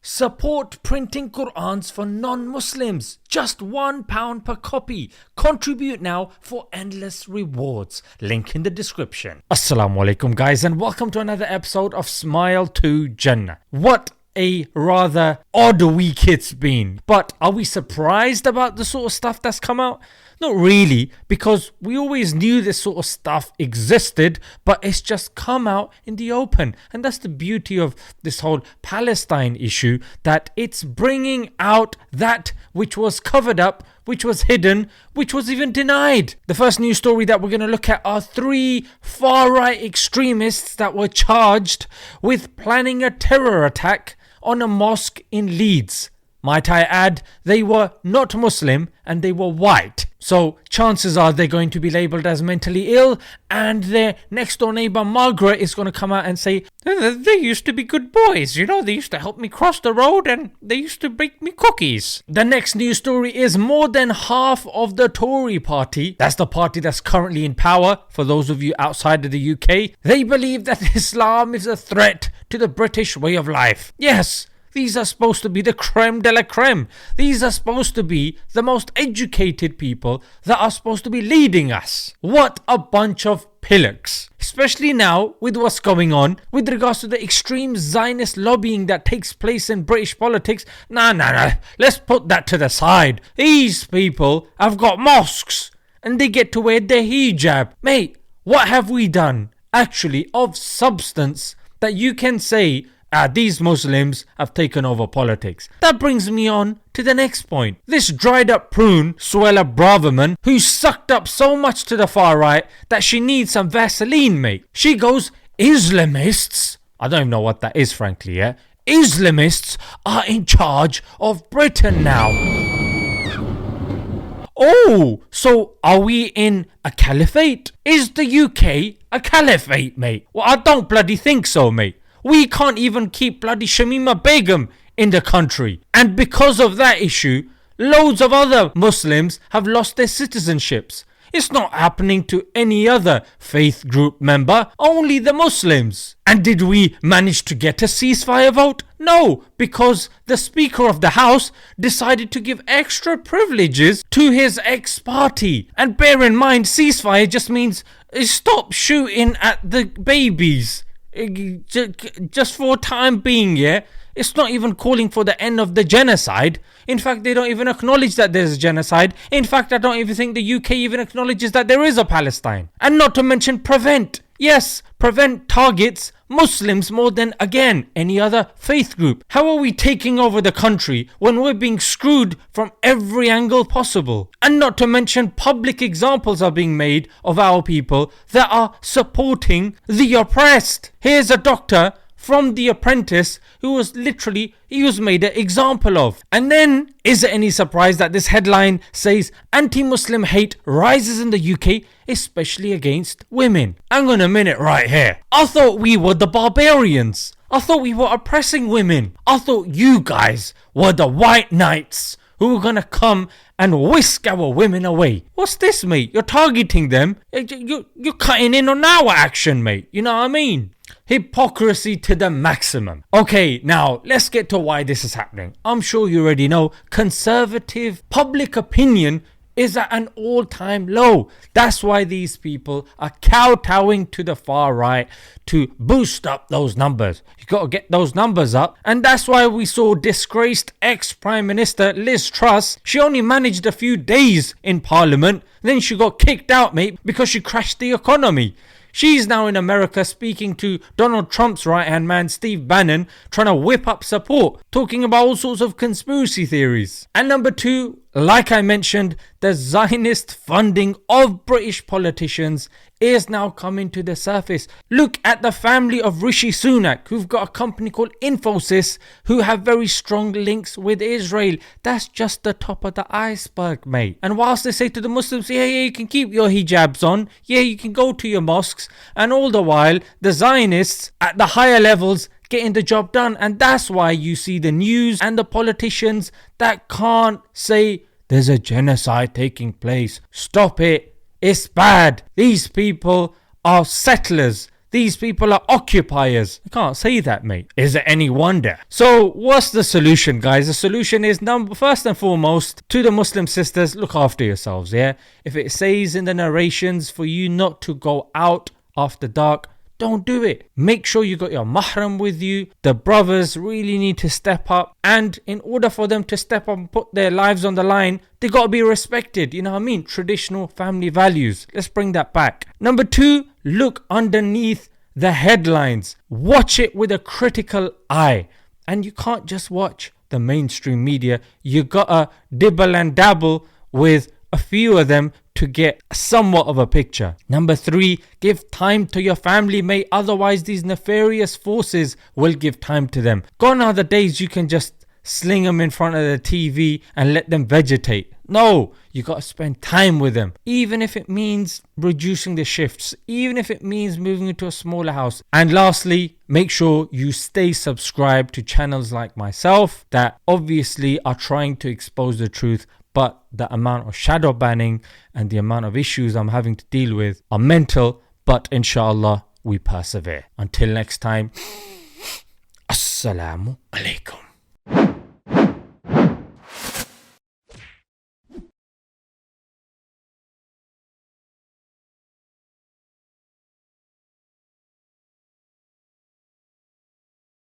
Support printing Qur'ans for non-Muslims. Just £1 per copy. Contribute now for endless rewards. Link in the description. Assalamu alaikum guys, and welcome to another episode of Smile to Jannah. What a rather odd week it's been. But are we surprised about the sort of stuff that's come out? Not really, because we always knew this sort of stuff existed, but it's just come out in the open. And that's the beauty of this whole Palestine issue, that it's bringing out that which was covered up, which was hidden, which was even denied. The first news story that we're going to look at are 3 far-right extremists that were charged with planning a terror attack on a mosque in Leeds. Might I add, they were not Muslim and they were white. So chances are they're going to be labelled as mentally ill, and their next door neighbour Margaret is going to come out and say, they used to be good boys, you know, they used to help me cross the road and they used to bake me cookies. The next news story is more than half of the Tory party, that's the party that's currently in power, for those of you outside of the UK, they believe that Islam is a threat to the British way of life. Yes, these are supposed to be the creme de la creme. These are supposed to be the most educated people that are supposed to be leading us. What a bunch of pillocks. Especially now with what's going on with regards to the extreme Zionist lobbying that takes place in British politics. Nah. Let's put that to the side. These people have got mosques and they get to wear their hijab. Mate, what have we done actually of substance that you can say these Muslims have taken over politics? That brings me on to the next point. This dried up prune, Suella Braverman, who sucked up so much to the far right that she needs some Vaseline, mate. She goes, Islamists, I don't even know what that is frankly, yeah? Islamists are in charge of Britain now. Oh, so are we in a caliphate? Is the UK a caliphate, mate? Well, I don't bloody think so, mate. We can't even keep bloody Shamima Begum in the country. And because of that issue, loads of other Muslims have lost their citizenships. It's not happening to any other faith group member, only the Muslims. And did we manage to get a ceasefire vote? No, because the Speaker of the House decided to give extra privileges to his ex-party. And bear in mind, ceasefire just means stop shooting at the babies. Just for time being, yeah. It's not even calling for the end of the genocide. In fact, they don't even acknowledge that there's a genocide. In fact, I don't even think the UK even acknowledges that there is a Palestine. And not to mention prevent. Yes, prevent targets Muslims more than, again, any other faith group. How are we taking over the country when we're being screwed from every angle possible? And not to mention public examples are being made of our people that are supporting the oppressed. Here's a doctor from The Apprentice who was made an example of. And then, is it any surprise that this headline says anti-Muslim hate rises in the UK, especially against women? Hang on a minute right here. I thought we were the barbarians. I thought we were oppressing women. I thought you guys were the white knights who were gonna come and whisk our women away. What's this, mate? You're targeting them. You're cutting in on our action, mate. You know what I mean? Hypocrisy to the maximum. Okay, now let's get to why this is happening. I'm sure you already know conservative public opinion is at an all-time low. That's why these people are kowtowing to the far right to boost up those numbers. You got to get those numbers up. And that's why we saw disgraced ex-Prime Minister Liz Truss. She only managed a few days in Parliament. Then she got kicked out, mate, because she crashed the economy. She's now in America speaking to Donald Trump's right-hand man, Steve Bannon, trying to whip up support, talking about all sorts of conspiracy theories. And number 2, like I mentioned, the Zionist funding of British politicians is now coming to the surface. Look at the family of Rishi Sunak, who've got a company called Infosys, who have very strong links with Israel. That's just the top of the iceberg, mate. And whilst they say to the Muslims, yeah, you can keep your hijabs on, yeah, you can go to your mosques, and all the while, the Zionists at the higher levels getting the job done. And that's why you see the news and the politicians that can't say there's a genocide taking place. Stop it. It's bad. These people are settlers. These people are occupiers. I can't say that, mate. Is it any wonder? So what's the solution, guys? The solution is, first and foremost, to the Muslim sisters, look after yourselves, yeah? If it says in the narrations for you not to go out after dark, don't do it. Make sure you got your mahram with you. The brothers really need to step up. And in order for them to step up and put their lives on the line, they got to be respected. You know what I mean? Traditional family values. Let's bring that back. Number 2, look underneath the headlines. Watch it with a critical eye. And you can't just watch the mainstream media. You got to dibble and dabble with a few of them to get somewhat of a picture. Number 3, give time to your family, mate. Otherwise, these nefarious forces will give time to them. Gone are the days you can just sling them in front of the TV and let them vegetate. No, you got to spend time with them. Even if it means reducing the shifts. Even if it means moving into a smaller house. And lastly, make sure you stay subscribed to channels like myself that obviously are trying to expose the truth. But the amount of shadow banning and the amount of issues I'm having to deal with are mental. But inshallah, we persevere. Until next time, Assalamu alaikum.